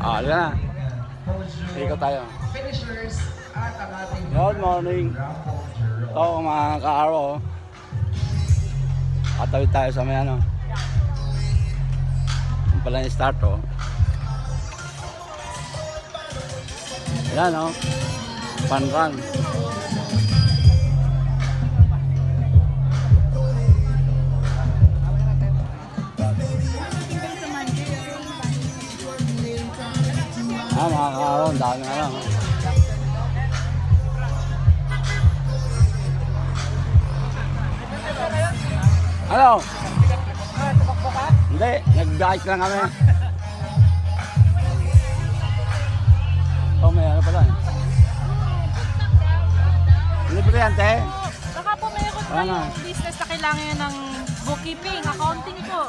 Ah, yan na. Ikot tayo. Good morning. Ito mga ka-araw. Patawid tayo sa may ano. Yung pala yung start oh. Yan oh. Fun run. Ah, mga ka-araw. Ang dami na lang. Ano? Hindi, nag-bike lang kami. Oh, may ano pala eh. Libre yan, te? Baka po mayroon kayong business na kailangan yun ng bookkeeping, accounting po.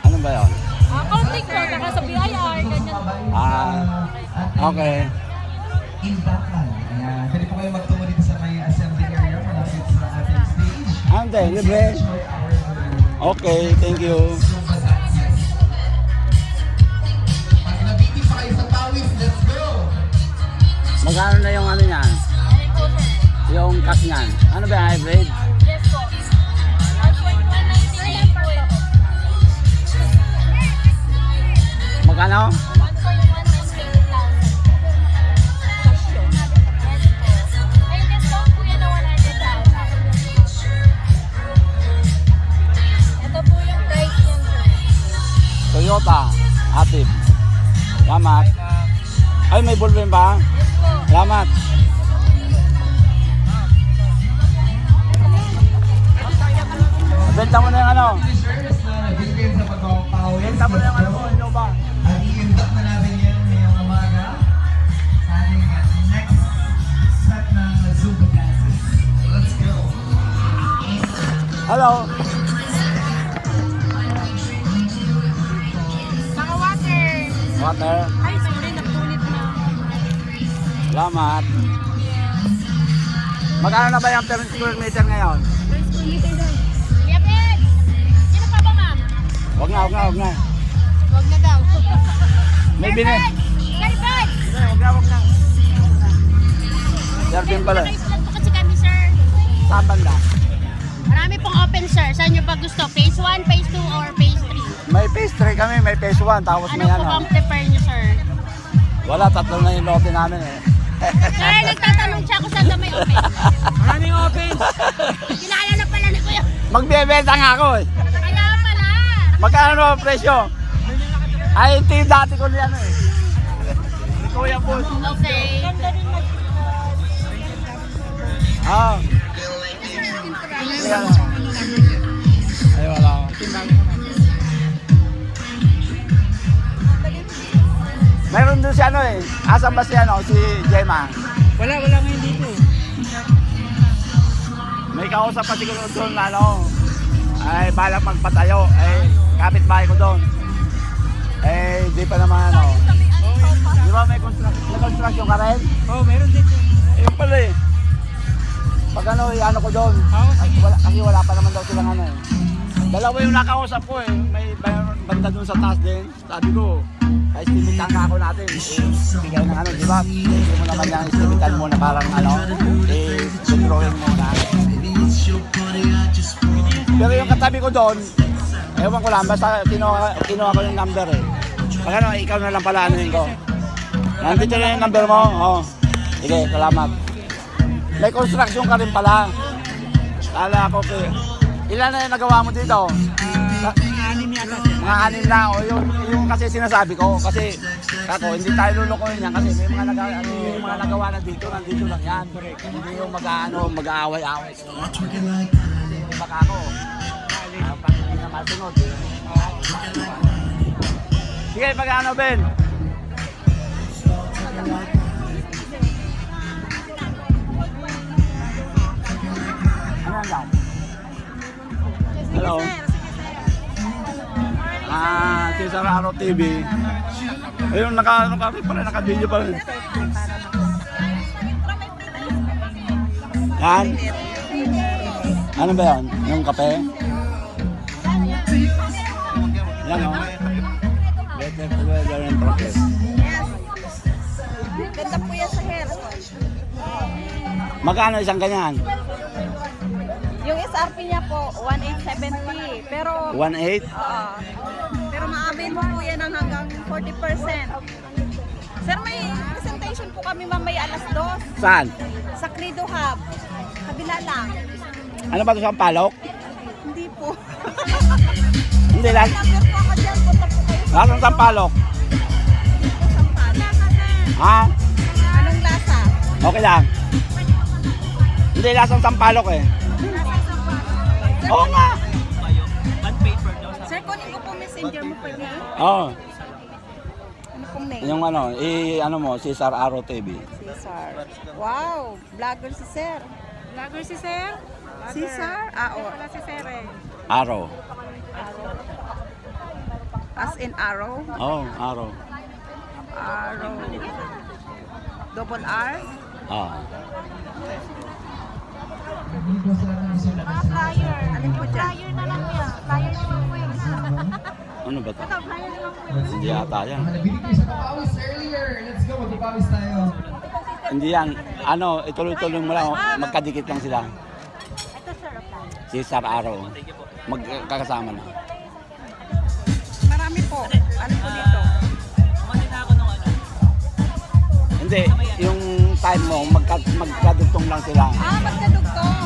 Ano ba yun? Accounting po, saka sa BIR, ganyan po. Ah, okay. Imbakan. Ayan. Pwede po kayo magtungo dito sa may assembly area malapit sa ating stage. Ante, libre? Okay, thank you. Pag nabiti pa kayo sa pawis, let's go! Magkano na yung ano niyan? Yung cash niyan? Ano ba yung hybrid? Yes po. 1.199 po. Magkano? 1.198,000. Cash yun? Yes po. Ay, discount po yan na 100,000. Ito po yung price niyan, sir. Toyota, Atip. Salamat. Ay, may bulbin ba? Yes po. Salamat. Benta mo na yung ano? Service na nabili kayo sa pagpapawis. Benta mo na yung ano mo, ano ba? At i-induct na natin yan ngayong umaga sa ating next set ng Zumba classes. Let's go! Hello. Saka water. Water. Ay, sorry, napunit na. Salamat. Magkano na ba yung per square meter ngayon? Kuya Ben! Sino pa ba, ma'am? Huwag na. Huwag na daw. May bini. Garibay! Huwag na. Jardim pala. Naka-vlog po kasi kami, sir. Saan banda? Marami pong open, sir. Saan nyo ba gusto? Phase 1, Phase 2, or Phase 3? May phase 3 kami, may phase 1, tapos Ano may po ano. bang prefer nyo, sir? Wala, tatlo na yung lote namin eh. Sir, nagtatanong siya kung saan daw may open. Maraming open. Kilala na pala ni Kuya. Magbebenta nga ako eh. Kaya pala. Magkano na ang presyo? Ay, ito yung dati ko niyan eh. Ni Kuya po. Okay. Ah. Ayan. Ay, wala ako. Meron doon si ano eh. Asan ba si ano? Si Gemma. Wala ngayon dito. May kausap pa siguro doon na ano. Ay, balak magpatayo. Eh, kapitbahay ko doon. Eh, di pa naman ano. Di ba may construction ka rin? Oh, meron dito. Ayun pala eh. Pag ano, ano ko doon. Kasi wala pa naman daw silang ano eh. Dalawa yung nakausap ko eh. May banda doon sa taas din. Sabi ko, estimitan ka ako natin. Bigay ng ano, di ba? Hindi mo naman yung estimitan mo na parang ano, drawing mo na. Pero yung katabi ko doon, ewan ko lang, basta kinuha ko yung number eh. Pag ano, ikaw na lang pala anuhin ko. Nandito na yung number mo? Oo. Sige, salamat. May construction ka rin pala. Kala ko kay... Ilan na yung nagawa mo dito? Anim yata. Mga 6 na. O yung kasi sinasabi ko. Kasi kako, hindi tayo lulukoyin yan. Kasi may mga nagawa na dito. Nandito lang yan. Hindi yung mag-aaway-aaway. Hindi baka ako. Pag hindi na masunod. Sige, pag-ano, Ben? Ano yan daw? Hello. Cesar Aro TV. Ayun, naka-video pa rin. Yan. Ano ba yan? Yung kape? Yan o. Better together and progress. Ganda po yan sa hair. Magkano isang ganyan? Yung SRP niya po, 1,870. Pero, 1.8? pero maaabin mo po yan ng hanggang 40%. Sir, may presentation po kami mamaya alas 2 Saan? sa Credo Hub. Kabila lang. Ano ba ito sa palok? Hindi po. Hindi lang. Number po ako dyan. Punta po kayo sa Nasaan sa palok? Sampalo. Ha? Anong lasa? Okay lang. Hindi, lasang sampalok eh. Oo nga. Sir, kunin ko po messenger mo pwede. Oo. Ano pong name? Yung ano mo, Cesar Aro TV. Cesar. Wow, vlogger si Sir. Vlogger si Sir? Cesar? Wala si Sir eh. Aro. As in arrow? Oo, Aro. Arrow. Double R? Ah. Dito sa Zoom Mga flyer. Alin po dyan? Flyer na lang yan. Flyer naman po yun. Ano ba ito? Ito, flyer naman po yun. Hindi yata yan. Nabili ko sa papawis earlier. Let's go, magpapawis tayo. Hindi yan. Ano, ituloy-tuloy mo lang. Magkadikit lang sila. Ito, sir, flyer. Cesar Aro. Magkakasama na. Marami po. Alin po dito? Hindi, yung time mo, magkadugtong lang sila. Magkadugtong.